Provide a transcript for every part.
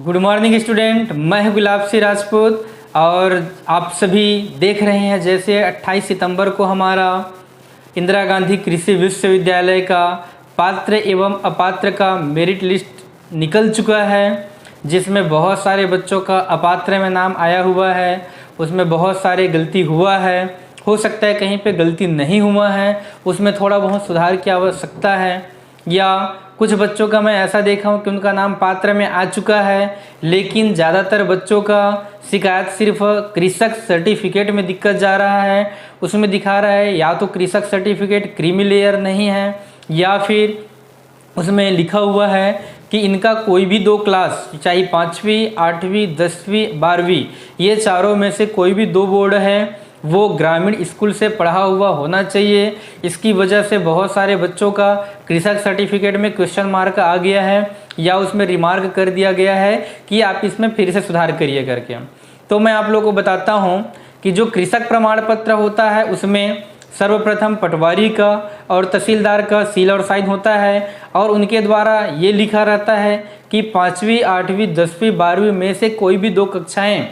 Good morning student, मैं हूं गुलाब सिंह राजपूत और आप सभी देख रहे हैं जैसे 28 सितंबर को हमारा इंदिरा गांधी कृषि विश्वविद्यालय का पात्र एवं अपात्र का मेरिट लिस्ट निकल चुका है, जिसमें बहुत सारे बच्चों का अपात्र में नाम आया हुआ है। उसमें बहुत सारे गलती हुआ है, हो सकता है कहीं पे गलती नहीं हुआ है, उसमें थोड़ा बहुत सुधार की आवश्यकता है। या कुछ बच्चों का मैं ऐसा देखा हूँ कि उनका नाम पात्र में आ चुका है, लेकिन ज़्यादातर बच्चों का शिकायत सिर्फ कृषक सर्टिफिकेट में दिक्कत जा रहा है। उसमें दिखा रहा है या तो कृषक सर्टिफिकेट क्रीमी लेयर नहीं है, या फिर उसमें लिखा हुआ है कि इनका कोई भी 2 क्लास, चाहे 5वीं 8वीं 10वीं 12वीं, ये चारों में से कोई भी 2 बोर्ड है वो ग्रामीण स्कूल से पढ़ा हुआ होना चाहिए। इसकी वजह से बहुत सारे बच्चों का कृषक सर्टिफिकेट में क्वेश्चन मार्क आ गया है या उसमें रिमार्क कर दिया गया है कि आप इसमें फिर से सुधार करिए करके। तो मैं आप लोगों को बताता हूं कि जो कृषक प्रमाण पत्र होता है उसमें सर्वप्रथम पटवारी का और तहसीलदार का सील और साइन होता है, और उनके द्वारा ये लिखा रहता है कि 5वीं 8वीं 10वीं 12वीं में से कोई भी 2 कक्षाएं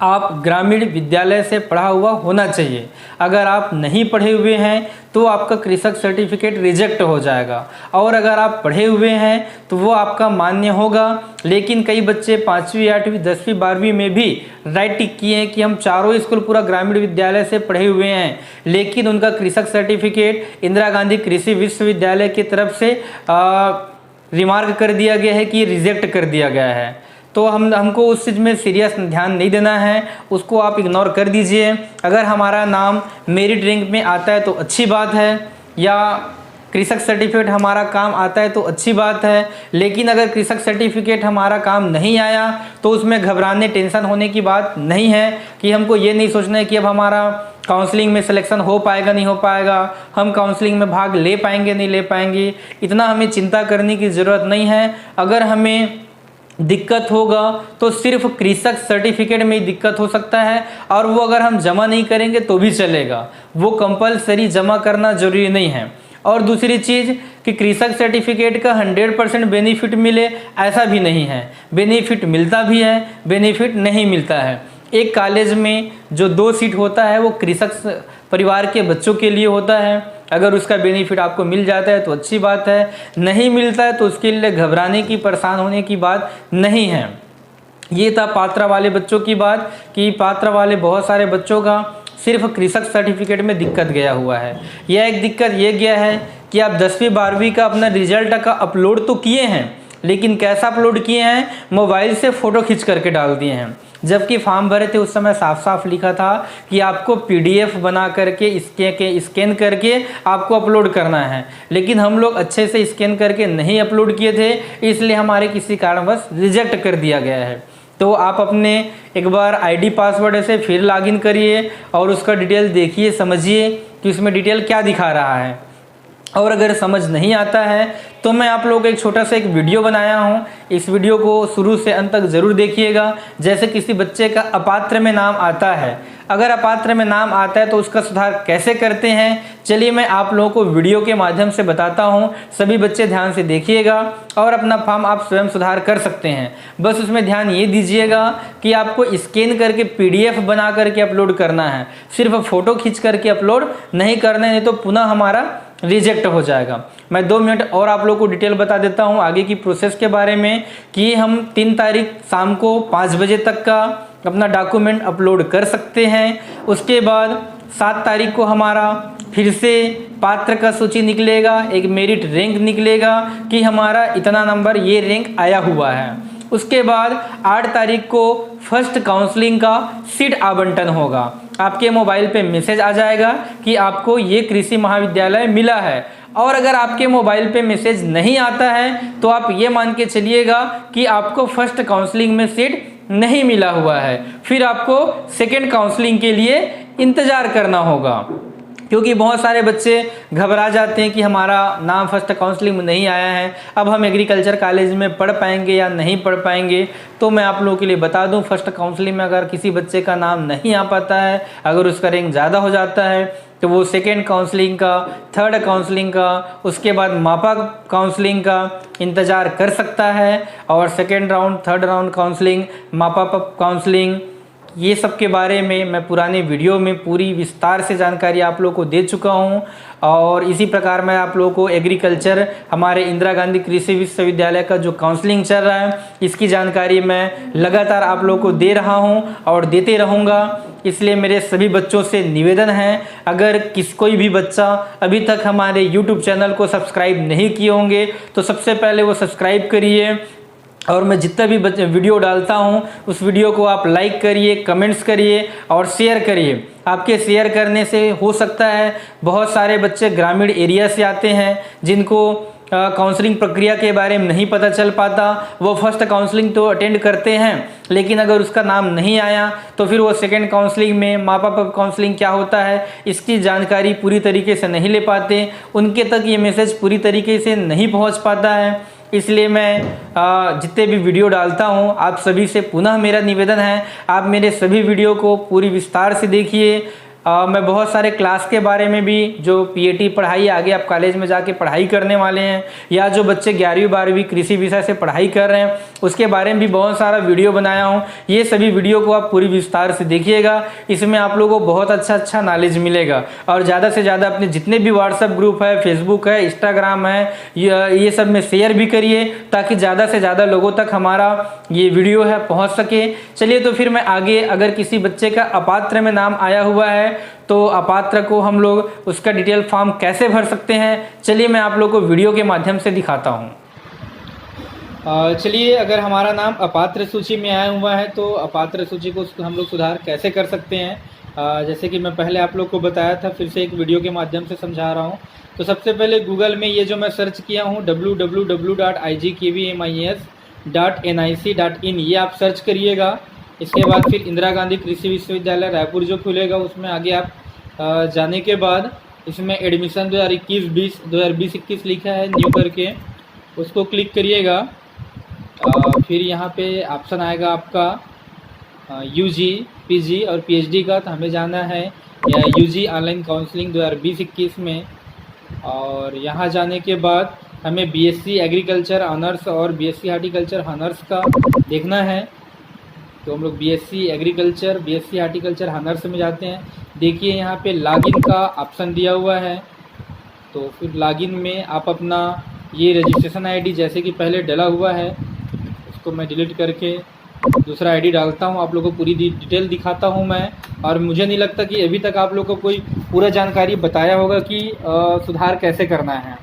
आप ग्रामीण विद्यालय से पढ़ा हुआ होना चाहिए। अगर आप नहीं पढ़े हुए हैं तो आपका कृषक सर्टिफिकेट रिजेक्ट हो जाएगा, और अगर आप पढ़े हुए हैं तो वो आपका मान्य होगा। लेकिन कई बच्चे 5वीं 8वीं 10वीं 12वीं में भी राइट टिक किए हैं कि हम चारों स्कूल पूरा ग्रामीण विद्यालय से पढ़े हुए हैं, लेकिन उनका कृषक सर्टिफिकेट इंदिरा गांधी कृषि विश्वविद्यालय की तरफ से रिमार्क कर दिया गया है कि रिजेक्ट कर दिया गया है। तो हमको उस चीज़ में सीरियस ध्यान नहीं देना है, उसको आप इग्नोर कर दीजिए। अगर हमारा नाम मेरिट रैंक में आता है तो अच्छी बात है, या कृषक सर्टिफिकेट हमारा काम आता है तो अच्छी बात है। लेकिन अगर कृषक सर्टिफिकेट हमारा काम नहीं आया तो उसमें घबराने टेंशन होने की बात नहीं है कि हमको ये नहीं सोचना है कि अब हमारा काउंसलिंग में सिलेक्शन हो पाएगा नहीं हो पाएगा, हम काउंसलिंग में भाग ले पाएंगे नहीं ले पाएंगे, इतना हमें चिंता करने की ज़रूरत नहीं है। अगर हमें दिक्कत होगा तो सिर्फ कृषक सर्टिफिकेट में ही दिक्कत हो सकता है, और वो अगर हम जमा नहीं करेंगे तो भी चलेगा, वो कंपलसरी जमा करना जरूरी नहीं है। और दूसरी चीज़ कि कृषक सर्टिफिकेट का 100% बेनिफिट मिले ऐसा भी नहीं है, बेनिफिट मिलता भी है, बेनिफिट नहीं मिलता है। एक कॉलेज में जो 2 सीट होता है वो कृषक परिवार के बच्चों के लिए होता है। अगर उसका बेनिफिट आपको मिल जाता है तो अच्छी बात है, नहीं मिलता है तो उसके लिए घबराने की परेशान होने की बात नहीं है। ये था पात्र वाले बच्चों की बात कि पात्र वाले बहुत सारे बच्चों का सिर्फ कृषक सर्टिफिकेट में दिक्कत गया हुआ है। यह एक दिक्कत ये गया है कि आप 10वीं 12वीं का अपना रिजल्ट का अपलोड तो किए हैं, लेकिन कैसा अपलोड किए हैं, मोबाइल से फ़ोटो खींच करके डाल दिए हैं। जबकि फॉर्म भरे थे उस समय साफ साफ लिखा था कि आपको PDF बना करके स्कैन करके आपको अपलोड करना है, लेकिन हम लोग अच्छे से स्कैन करके नहीं अपलोड किए थे, इसलिए हमारे किसी कारणवश रिजेक्ट कर दिया गया है। तो आप अपने एक बार ID पासवर्ड से फिर लॉगिन करिए और उसका डिटेल देखिए, समझिए कि उसमें डिटेल क्या दिखा रहा है। और अगर समझ नहीं आता है तो मैं आप लोगों को एक छोटा सा एक वीडियो बनाया हूँ, इस वीडियो को शुरू से अंत तक ज़रूर देखिएगा। जैसे किसी बच्चे का अपात्र में नाम आता है, अगर अपात्र में नाम आता है तो उसका सुधार कैसे करते हैं, चलिए मैं आप लोगों को वीडियो के माध्यम से बताता हूं। सभी बच्चे ध्यान से देखिएगा और अपना फॉर्म आप स्वयं सुधार कर सकते हैं। बस उसमें ध्यान ये दीजिएगा कि आपको स्कैन करके PDF बना करके अपलोड करना है, सिर्फ फ़ोटो खींच करके अपलोड नहीं करना है, नहीं तो पुनः हमारा रिजेक्ट हो जाएगा। मैं 2 मिनट और आप लोगों को डिटेल बता देता हूं आगे की प्रोसेस के बारे में कि हम 3 तारीख शाम को 5 बजे तक का अपना डॉक्यूमेंट अपलोड कर सकते हैं। उसके बाद 7 तारीख को हमारा फिर से पात्र का सूची निकलेगा, एक मेरिट रैंक निकलेगा कि हमारा इतना नंबर ये रैंक आया हुआ है। उसके बाद 8 तारीख को फर्स्ट काउंसलिंग का सीट आवंटन होगा। आपके मोबाइल पे मैसेज आ जाएगा कि आपको ये कृषि महाविद्यालय मिला है, और अगर आपके मोबाइल पे मैसेज नहीं आता है तो आप ये मान के चलिएगा कि आपको फर्स्ट काउंसलिंग में सीट नहीं मिला हुआ है, फिर आपको सेकेंड काउंसलिंग के लिए इंतज़ार करना होगा। क्योंकि बहुत सारे बच्चे घबरा जाते हैं कि हमारा नाम फर्स्ट काउंसलिंग में नहीं आया है, अब हम एग्रीकल्चर कॉलेज में पढ़ पाएंगे या नहीं पढ़ पाएंगे। तो मैं आप लोगों के लिए बता दूं, फर्स्ट काउंसलिंग में अगर किसी बच्चे का नाम नहीं आ पाता है, अगर उसका रैंक ज़्यादा हो जाता है तो वो सेकेंड काउंसलिंग का, थर्ड काउंसलिंग का, उसके बाद मापा काउंसलिंग का इंतज़ार कर सकता है। और second round, third round counselling, मापा काउंसलिंग, ये सब के बारे में मैं पुराने वीडियो में पूरी विस्तार से जानकारी आप लोगों को दे चुका हूँ। और इसी प्रकार मैं आप लोगों को एग्रीकल्चर, हमारे इंदिरा गांधी कृषि विश्वविद्यालय का जो काउंसलिंग चल रहा है, इसकी जानकारी मैं लगातार आप लोगों को दे रहा हूँ और देते रहूँगा। इसलिए मेरे सभी बच्चों से निवेदन है, अगर कोई भी बच्चा अभी तक हमारे यूट्यूब चैनल को सब्सक्राइब नहीं किए होंगे तो सबसे पहले वो सब्सक्राइब करिए। और मैं जितना भी वीडियो डालता हूँ उस वीडियो को आप लाइक करिए, कमेंट्स करिए और शेयर करिए। आपके शेयर करने से हो सकता है बहुत सारे बच्चे ग्रामीण एरिया से आते हैं जिनको काउंसलिंग प्रक्रिया के बारे में नहीं पता चल पाता। वो फर्स्ट काउंसलिंग तो अटेंड करते हैं, लेकिन अगर उसका नाम नहीं आया तो फिर वो सेकेंड काउंसलिंग में मापा काउंसलिंग क्या होता है इसकी जानकारी पूरी तरीके से नहीं ले पाते, उनके तक ये मैसेज पूरी तरीके से नहीं पहुंच पाता है। इसलिए मैं जितने भी वीडियो डालता हूं आप सभी से पुनः मेरा निवेदन है, आप मेरे सभी वीडियो को पूरी विस्तार से देखिए। मैं बहुत सारे क्लास के बारे में भी, जो पीएटी पढ़ाई आगे आप कॉलेज में जाके पढ़ाई करने वाले हैं, या जो बच्चे 11वीं 12वीं कृषि विषय से पढ़ाई कर रहे हैं उसके बारे में भी बहुत सारा वीडियो बनाया हूं। ये सभी वीडियो को आप पूरी विस्तार से देखिएगा, इसमें आप लोगों को बहुत अच्छा नॉलेज मिलेगा। और ज़्यादा से ज़्यादा अपने जितने भी व्हाट्सएप ग्रुप है, फेसबुक है, इंस्टाग्राम है, ये सब में शेयर भी करिए ताकि ज़्यादा से ज़्यादा लोगों तक हमारा ये वीडियो है पहुँच सके। चलिए तो फिर मैं आगे, अगर किसी बच्चे का अपात्र में नाम आया हुआ है तो अपात्र को हम लोग उसका डिटेल फॉर्म कैसे भर सकते हैं, चलिए मैं आप लोग को वीडियो के माध्यम से दिखाता हूं। चलिए, अगर हमारा नाम अपात्र सूची में आया हुआ है तो अपात्र सूची को हम लोग सुधार कैसे कर सकते हैं, जैसे कि मैं पहले आप लोग को बताया था, फिर से एक वीडियो के माध्यम से समझा रहा हूं। तो सबसे पहले गूगल में ये जो मैं सर्च किया हूँ www.igkvmis.nic.in, ये आप सर्च करिएगा। इसके बाद फिर इंदिरा गांधी कृषि विश्वविद्यालय रायपुर जो खुलेगा उसमें आगे आप जाने के बाद इसमें एडमिशन 2020-21 लिखा है न्यू करके, उसको क्लिक करिएगा। फिर यहाँ पे ऑप्शन आएगा आपका यूजी, पीजी और पीएचडी का, तो हमें जाना है यूजी ऑनलाइन काउंसलिंग 2020-21 में। और यहाँ जाने के बाद हमें बीएससी एग्रीकल्चर ऑनर्स और बीएससी हार्टिकल्चर ऑनर्स का देखना है। तो हम लोग BSc agriculture, BSc horticulture honours में जाते हैं। देखिए यहाँ पे लॉगिन का ऑप्शन दिया हुआ है, तो फिर लॉगिन में आप अपना ये रजिस्ट्रेशन आईडी जैसे कि पहले डला हुआ है उसको मैं डिलीट करके दूसरा आईडी डालता हूँ, आप लोगों को पूरी डिटेल दिखाता हूँ मैं। और मुझे नहीं लगता कि अभी तक आप लोगों को कोई पूरा जानकारी बताया होगा कि सुधार कैसे करना है।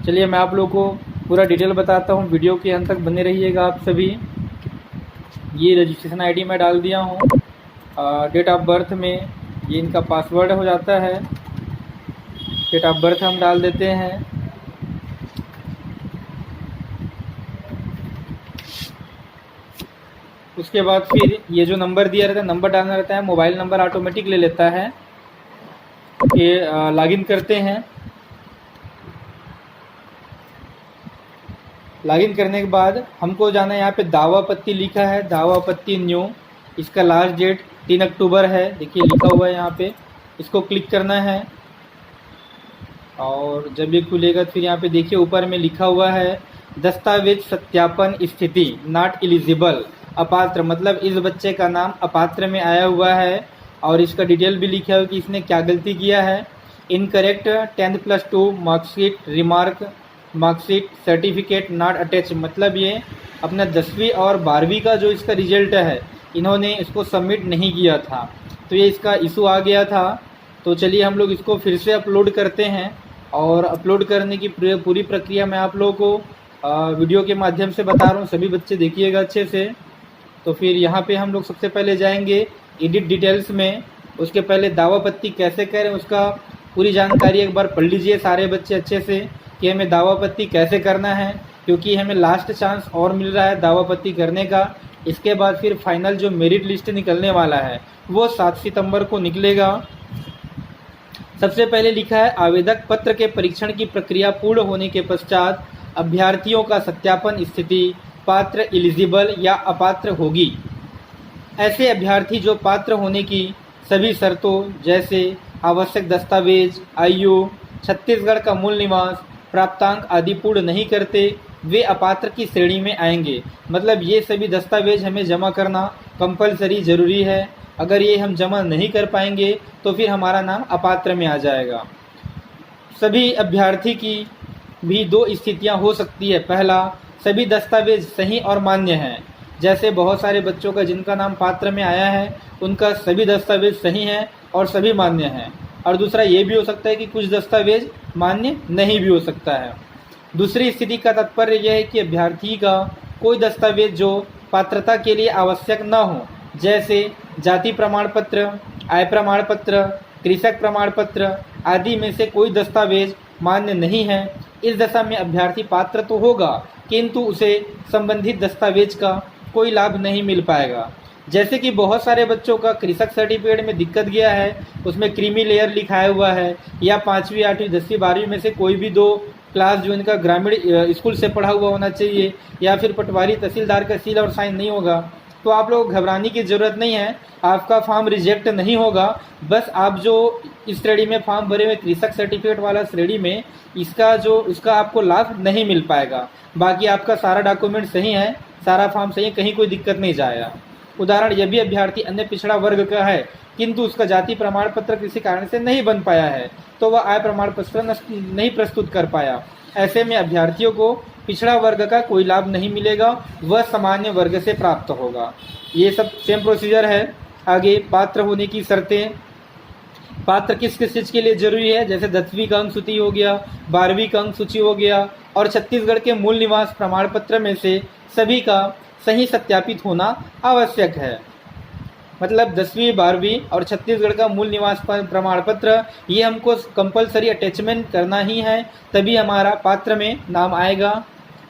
चलिए मैं आप लोगों को पूरा डिटेल बताता हूँ, वीडियो के अंत तक बने रहिएगा आप सभी। ये रजिस्ट्रेशन आईडी मैं डाल दिया हूँ। डेट ऑफ बर्थ में ये इनका पासवर्ड हो जाता है, डेट ऑफ बर्थ हम डाल देते हैं। उसके बाद फिर ये जो नंबर दिया रहता है, नंबर डालना रहता है, मोबाइल नंबर ऑटोमेटिक ले लेता है। ये लॉगिन करते हैं। लॉगिन करने के बाद हमको जाना है, यहाँ पे दावा पत्ती लिखा है, दावा पत्ती न्यू, इसका लास्ट डेट 3 अक्टूबर है, देखिए लिखा हुआ है यहाँ पे, इसको क्लिक करना है। और जब ये खुलेगा फिर यहाँ पे देखिए ऊपर में लिखा हुआ है दस्तावेज सत्यापन स्थिति नॉट एलिजिबल, अपात्र, मतलब इस बच्चे का नाम अपात्र में आया हुआ है। और इसका डिटेल भी लिखा है कि इसने क्या गलती किया है। Incorrect 10+2 marksheet remark, marksheet certificate not attach, मतलब ये अपना 10वीं और 12वीं का जो इसका रिजल्ट है इन्होंने इसको सबमिट नहीं किया था, तो ये इसका इशू आ गया था। तो चलिए हम लोग इसको फिर से अपलोड करते हैं। और अपलोड करने की पूरी प्रक्रिया मैं आप लोगों को वीडियो के माध्यम से बता रहा हूँ, सभी बच्चे देखिएगा अच्छे से। तो फिर यहाँ पे हम लोग सबसे पहले जाएंगे एडिट डिटेल्स में। उसके पहले दावा पत्ती कैसे करें उसका पूरी जानकारी एक बार पढ़ लीजिए सारे बच्चे अच्छे से, कि हमें दावा पत्ती कैसे करना है, क्योंकि हमें लास्ट चांस और मिल रहा है दावा पत्ती करने का। इसके बाद फिर फाइनल जो मेरिट लिस्ट निकलने वाला है वो 7 सितंबर को निकलेगा। सबसे पहले लिखा है आवेदक पत्र के परीक्षण की प्रक्रिया पूर्ण होने के पश्चात अभ्यर्थियों का सत्यापन स्थिति पात्र, एलिजिबल या अपात्र होगी। ऐसे अभ्यर्थी जो पात्र होने की सभी शर्तों जैसे आवश्यक दस्तावेज, आयु, छत्तीसगढ़ का मूल निवास, प्राप्तांक आदि पूर्ण नहीं करते वे अपात्र की श्रेणी में आएंगे। मतलब ये सभी दस्तावेज हमें जमा करना कंपलसरी ज़रूरी है। अगर ये हम जमा नहीं कर पाएंगे तो फिर हमारा नाम अपात्र में आ जाएगा। सभी अभ्यर्थी की भी दो स्थितियां हो सकती है। पहला, सभी दस्तावेज सही और मान्य हैं। जैसे बहुत सारे बच्चों का जिनका नाम पात्र में आया है उनका सभी दस्तावेज सही हैं और सभी मान्य हैं। और दूसरा ये भी हो सकता है कि कुछ दस्तावेज मान्य नहीं भी हो सकता है। दूसरी स्थिति का तात्पर्य यह है कि अभ्यर्थी का कोई दस्तावेज जो पात्रता के लिए आवश्यक न हो, जैसे जाति प्रमाण पत्र, आय प्रमाण पत्र, कृषक प्रमाण पत्र आदि में से कोई दस्तावेज मान्य नहीं है। इस दशा में अभ्यर्थी पात्र तो होगा किंतु उसे संबंधित दस्तावेज का कोई लाभ नहीं मिल पाएगा। जैसे कि बहुत सारे बच्चों का कृषक सर्टिफिकेट में दिक्कत गया है, उसमें क्रीमी लेयर लिखाया हुआ है, या 5वीं 8वीं 10वीं 12वीं में से कोई भी दो क्लास जो इनका ग्रामीण स्कूल से पढ़ा हुआ होना चाहिए, या फिर पटवारी तहसीलदार का सील और साइन नहीं होगा, तो आप लोग घबराने की ज़रूरत नहीं है। आपका फॉर्म रिजेक्ट नहीं होगा। बस आप जो इस श्रेणी में फॉर्म भरे हुए कृषक सर्टिफिकेट वाला श्रेणी में उसका आपको लाभ नहीं मिल पाएगा। बाकी आपका सारा डॉक्यूमेंट सही है, सारा फॉर्म सही है, कहीं कोई दिक्कत नहीं जाएगा। उदाहरण, यह भी अभ्यर्थी अन्य पिछड़ा वर्ग का है किंतु उसका जाति प्रमाण पत्र किसी कारण से नहीं बन पाया है, तो वह आय प्रमाण पत्र नहीं प्रस्तुत कर पाया। ऐसे में अभ्यर्थियों को पिछड़ा वर्ग का कोई लाभ नहीं मिलेगा, वह सामान्य वर्ग से प्राप्त होगा। ये सब सेम प्रोसीजर है। आगे पात्र होने की शर्तें। पात्र किस किस चीज़ के लिए जरूरी है? जैसे 10वीं का अंक सूची हो गया, 12वीं का अंक सूची हो गया, और छत्तीसगढ़ के मूल निवास प्रमाण पत्र में से सभी का सही सत्यापित होना आवश्यक है। मतलब 10वीं 12वीं और छत्तीसगढ़ का मूल निवास प्रमाण पत्र ये हमको कंपलसरी अटैचमेंट करना ही है, तभी हमारा पात्र में नाम आएगा।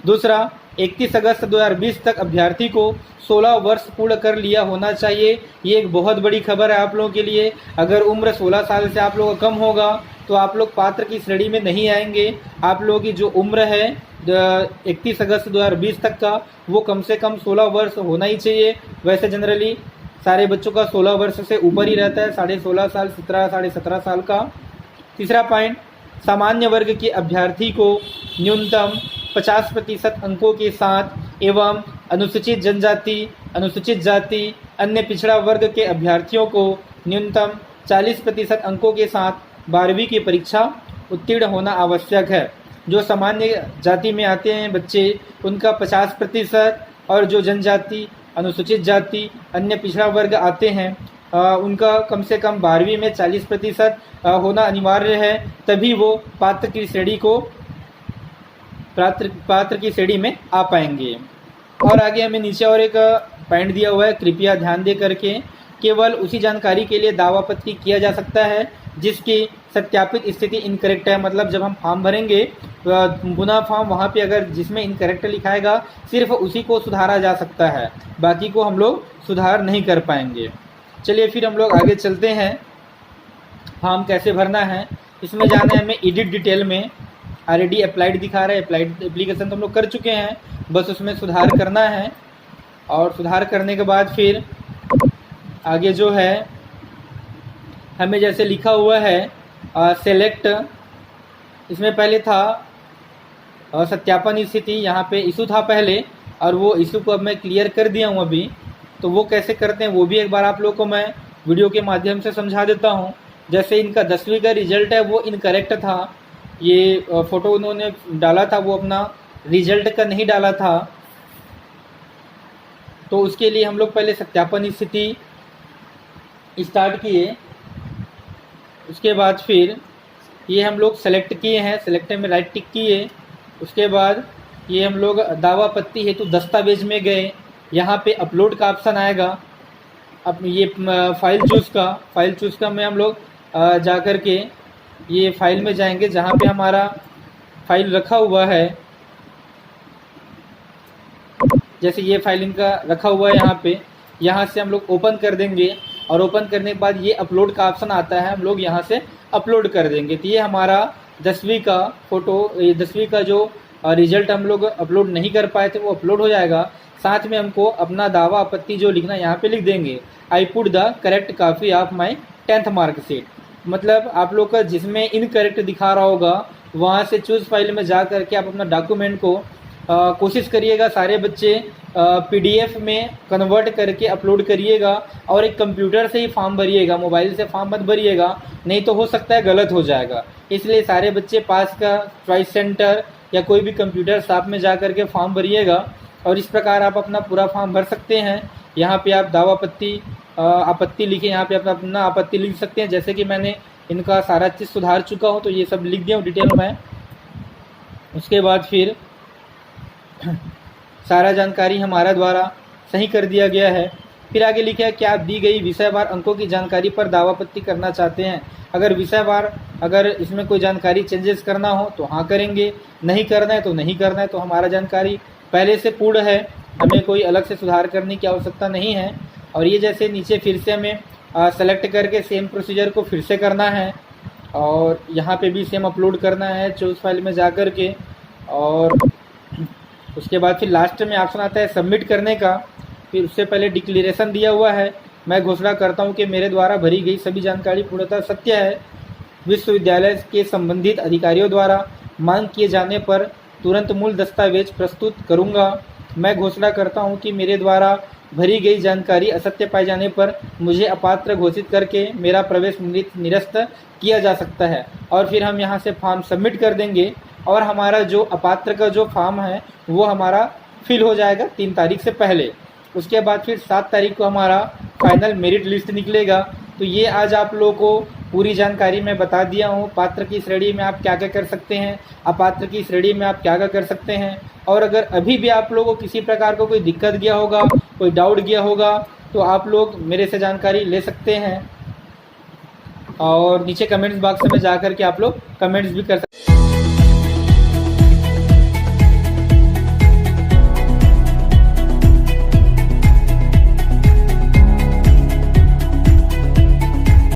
दूसरा, 31 अगस्त 2020 तक अभ्यर्थी को 16 वर्ष पूर्ण कर लिया होना चाहिए। ये एक बहुत बड़ी खबर है आप लोगों के लिए। अगर उम्र 16 साल से आप लोगों का कम होगा तो आप लोग पात्र की श्रेणी में नहीं आएंगे। आप लोगों की जो उम्र है 31 अगस्त 2020 तक का, वो कम से कम 16 वर्ष होना ही चाहिए। वैसे जनरली सारे बच्चों का 16 वर्ष से ऊपर ही रहता है, 16.5 साल, 17, 17.5 साल का। तीसरा पॉइंट, सामान्य वर्ग के अभ्यर्थी को न्यूनतम 50% अंकों के साथ एवं अनुसूचित जनजाति, अनुसूचित जाति, अन्य पिछड़ा वर्ग के अभ्यर्थियों को न्यूनतम 40% अंकों के साथ 12वीं की परीक्षा उत्तीर्ण होना आवश्यक है। जो सामान्य जाति में आते हैं बच्चे उनका 50%, और जो जनजाति, अनुसूचित जाति, अन्य पिछड़ा वर्ग आते हैं उनका कम से कम 12वीं में 40% होना अनिवार्य है, तभी वो पात्र की श्रेणी में आ पाएंगे। और आगे हमें नीचे और एक पॉइंट दिया हुआ है, कृपया ध्यान दे करके केवल उसी जानकारी के लिए दावा आपत्ति किया जा सकता है जिसकी सत्यापित स्थिति इनकरेक्ट है। मतलब जब हम फॉर्म भरेंगे पुनः फॉर्म वहाँ पे अगर जिसमें इनकरेक्ट लिखाएगा सिर्फ उसी को सुधारा जा सकता है, बाकी को हम लोग सुधार नहीं कर पाएंगे। चलिए फिर हम लोग आगे चलते हैं। फॉर्म कैसे भरना है इसमें जाना है हमें एडिट डिटेल में। ऑलरेडी अप्लाइड दिखा रहा है, अप्लाइड एप्लीकेशन तो हम लोग कर चुके हैं, बस उसमें सुधार करना है। और सुधार करने के बाद फिर आगे जो है हमें जैसे लिखा हुआ है सेलेक्ट, इसमें पहले था सत्यापन स्थिति, यहाँ पे इशू था पहले, और वो इशू को अब मैं क्लियर कर दिया हूँ अभी। तो वो कैसे करते हैं वो भी एक बार आप लोगों को मैं वीडियो के माध्यम से समझा देता हूँ। जैसे इनका 10वीं का रिजल्ट है वो इनकरेक्ट था, ये फ़ोटो उन्होंने डाला था वो अपना रिजल्ट का नहीं डाला था, तो उसके लिए हम लोग पहले सत्यापन स्थिति स्टार्ट किए। उसके बाद फिर ये हम लोग सेलेक्ट किए हैं, सेलेक्ट में राइट टिक किए। उसके बाद ये हम लोग दावा आपत्ति हेतु दस्तावेज में गए, यहाँ पे अपलोड का ऑप्शन आएगा। अब ये फाइल चूज़ का में हम लोग जा कर के ये फाइल में जाएंगे जहाँ पे हमारा फाइल रखा हुआ है। जैसे ये फाइल इनका रखा हुआ है यहाँ पे, यहाँ से हम लोग ओपन कर देंगे, और ओपन करने के बाद ये अपलोड का ऑप्शन आता है, हम लोग यहाँ से अपलोड कर देंगे। तो ये हमारा 10वीं का फ़ोटो, ये 10वीं का जो रिजल्ट हम लोग अपलोड नहीं कर पाए थे वो अपलोड हो जाएगा। साथ में हमको अपना दावा आपत्ति जो लिखना यहाँ पे लिख देंगे, I put the correct copy of my 10th marksheet. मतलब आप लोग का जिसमें इनकरेक्ट दिखा रहा होगा वहाँ से चूज़ फाइल में जा करके आप अपना डॉक्यूमेंट को कोशिश करिएगा सारे बच्चे पीडीएफ में कन्वर्ट करके अपलोड करिएगा और एक कंप्यूटर से ही फॉर्म भरिएगा, मोबाइल से फॉर्म मत भरिएगा, नहीं तो हो सकता है गलत हो जाएगा। इसलिए सारे बच्चे पास का चॉइस सेंटर या कोई भी कंप्यूटर शॉप में जा करके फॉर्म भरिएगा और इस प्रकार आप अपना पूरा फॉर्म भर सकते हैं। यहाँ पे आप दावा आपत्ति लिखे, यहाँ पे अपना आपत्ति लिख सकते हैं। जैसे कि मैंने इनका सारा चीज़ सुधार चुका हूँ तो ये सब लिख दिया हूँ डिटेल में। उसके बाद फिर सारा जानकारी हमारा द्वारा सही कर दिया गया है। फिर आगे लिखा है कि आप दी गई विषयवार अंकों की जानकारी पर दावापत्ति करना चाहते हैं। अगर विषयवार अगर इसमें कोई जानकारी चेंजेस करना हो तो हाँ करेंगे, नहीं करना है तो नहीं करना है। तो हमारा जानकारी पहले से पूर्ण है, हमें कोई अलग से सुधार करने की आवश्यकता नहीं है। और ये जैसे नीचे फिर से हमें सेलेक्ट करके सेम प्रोसीजर को फिर से करना है और यहाँ पे भी सेम अपलोड करना है चूज फाइल में जा कर के। और उसके बाद फिर लास्ट में ऑप्शन आता है सबमिट करने का। फिर उससे पहले डिक्लेरेशन दिया हुआ है, मैं घोषणा करता हूँ कि मेरे द्वारा भरी गई सभी जानकारी पूर्णतः सत्य है। विश्वविद्यालय के संबंधित अधिकारियों द्वारा मांग किए जाने पर तुरंत मूल दस्तावेज प्रस्तुत करूँगा। मैं घोषणा करता हूँ कि मेरे द्वारा भरी गई जानकारी असत्य पाए जाने पर मुझे अपात्र घोषित करके मेरा प्रवेश निरस्त किया जा सकता है। और फिर हम यहाँ से फॉर्म सबमिट कर देंगे और हमारा जो अपात्र का जो फॉर्म है वो हमारा फिल हो जाएगा 3 तारीख से पहले। उसके बाद फिर 7 तारीख को हमारा फाइनल मेरिट लिस्ट निकलेगा। तो ये आज आप लोगों को पूरी जानकारी मैं बता दिया हूँ। पात्र की श्रेणी में आप क्या क्या कर सकते हैं, अपात्र की श्रेणी में आप क्या क्या कर सकते हैं। और अगर अभी भी आप लोगों को किसी प्रकार का कोई दिक्कत गया होगा, कोई डाउट गया होगा तो आप लोग मेरे से जानकारी ले सकते हैं और नीचे कमेंट्स बॉक्स में जा कर के आप लोग कमेंट्स भी कर सकते हैं।